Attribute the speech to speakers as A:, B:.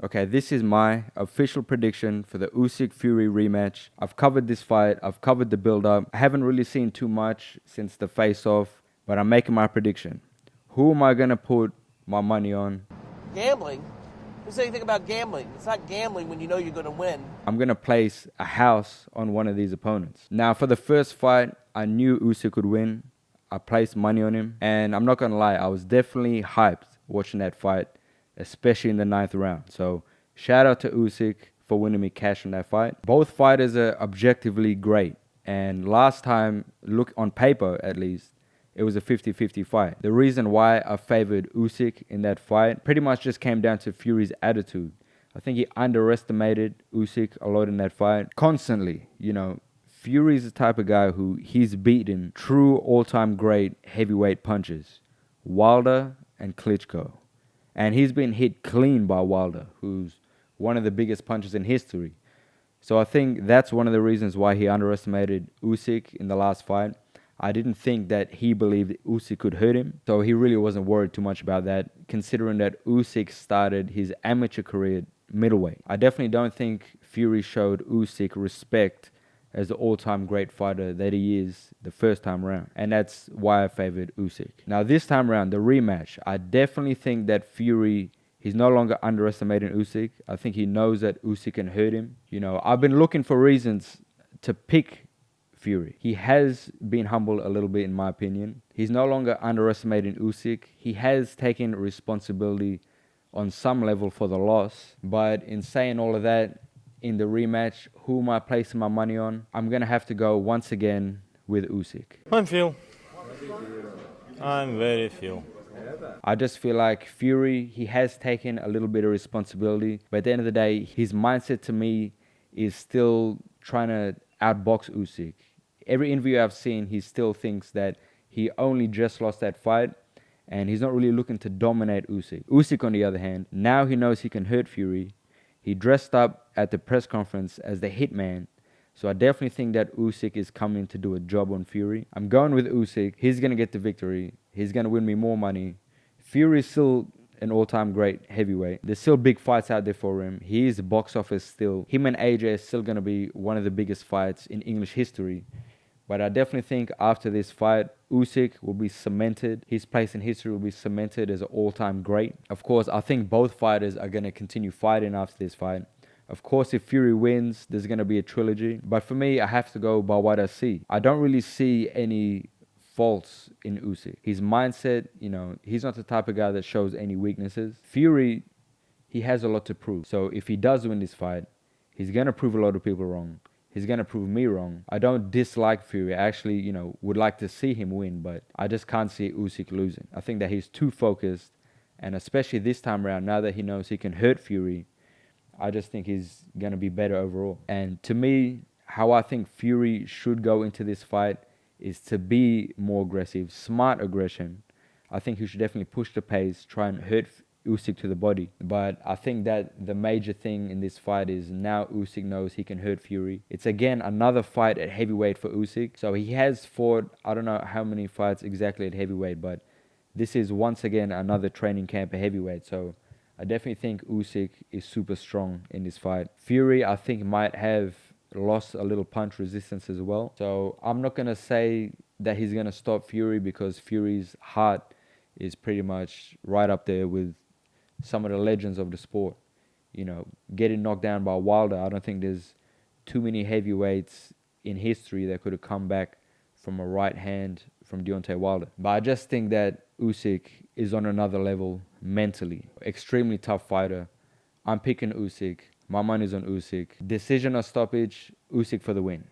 A: Okay, this is my official prediction for the Usyk-Fury rematch. I've covered this fight. I've covered the build-up. I haven't really seen too much since the face-off, but I'm making my prediction. Who am I going to put my money on?
B: Gambling? Who said anything about gambling? It's not gambling when you know you're going to win.
A: I'm going to place a house on one of these opponents. Now, for the first fight, I knew Usyk could win. I placed money on him. And I'm not going to lie, I was definitely hyped watching that fight, especially in the 9th round. So, shout out to Usyk for winning me cash on that fight. Both fighters are objectively great. And last time, look on paper at least, it was a 50-50 fight. The reason why I favored Usyk in that fight pretty much just came down to Fury's attitude. I think he underestimated Usyk a lot in that fight. Constantly, Fury's the type of guy who he's beaten true all-time great heavyweight punches. Wilder and Klitschko. And he's been hit clean by Wilder, who's one of the biggest punchers in history. So I think that's one of the reasons why he underestimated Usyk in the last fight. I didn't think that he believed Usyk could hurt him. So he really wasn't worried too much about that, considering that Usyk started his amateur career middleweight. I definitely don't think Fury showed Usyk respect as the all-time great fighter that he is the first time around. And that's why I favored Usyk. Now this time around, the rematch, I definitely think that Fury, he's no longer underestimating Usyk. I think he knows that Usyk can hurt him. I've been looking for reasons to pick Fury. He has been humbled a little bit, in my opinion. He's no longer underestimating Usyk. He has taken responsibility on some level for the loss. But in saying all of that, in the rematch, who am I placing my money on? I'm going to have to go once again with Usyk.
C: I'm very Phil.
A: I just feel like Fury, he has taken a little bit of responsibility. But at the end of the day, his mindset to me is still trying to outbox Usyk. Every interview I've seen, he still thinks that he only just lost that fight, and he's not really looking to dominate Usyk. Usyk, on the other hand, now he knows he can hurt Fury. He dressed up at the press conference as the hitman, so I definitely think that Usyk is coming to do a job on Fury. I'm going with Usyk. He's going to get the victory. He's going to win me more money. Fury is still an all-time great heavyweight. There's still big fights out there for him. He is box office still. Him and AJ is still going to be one of the biggest fights in English history. But I definitely think after this fight, Usyk will be cemented. His place in history will be cemented as an all-time great. Of course, I think both fighters are going to continue fighting after this fight. Of course, if Fury wins, there's going to be a trilogy. But for me, I have to go by what I see. I don't really see any faults in Usyk. His mindset, he's not the type of guy that shows any weaknesses. Fury, he has a lot to prove. So if he does win this fight, he's going to prove a lot of people wrong. He's going to prove me wrong. I don't dislike Fury. I actually, would like to see him win, but I just can't see Usyk losing. I think that he's too focused, and especially this time around, now that he knows he can hurt Fury, I just think he's going to be better overall. And to me, how I think Fury should go into this fight is to be more aggressive, smart aggression. I think he should definitely push the pace, try and hurt Usyk to the body. But I think that the major thing in this fight is now Usyk knows he can hurt Fury. It's again another fight at heavyweight for Usyk. So he has fought, I don't know how many fights exactly at heavyweight, but this is once again another training camp at heavyweight. So I definitely think Usyk is super strong in this fight. Fury, I think, might have lost a little punch resistance as well. So I'm not going to say that he's going to stop Fury, because Fury's heart is pretty much right up there with some of the legends of the sport. Getting knocked down by Wilder, I don't think there's too many heavyweights in history that could have come back from a right hand from Deontay Wilder. But I just think that Usyk is on another level mentally. Extremely tough fighter. I'm picking Usyk. My money's on Usyk. Decision or stoppage, Usyk for the win.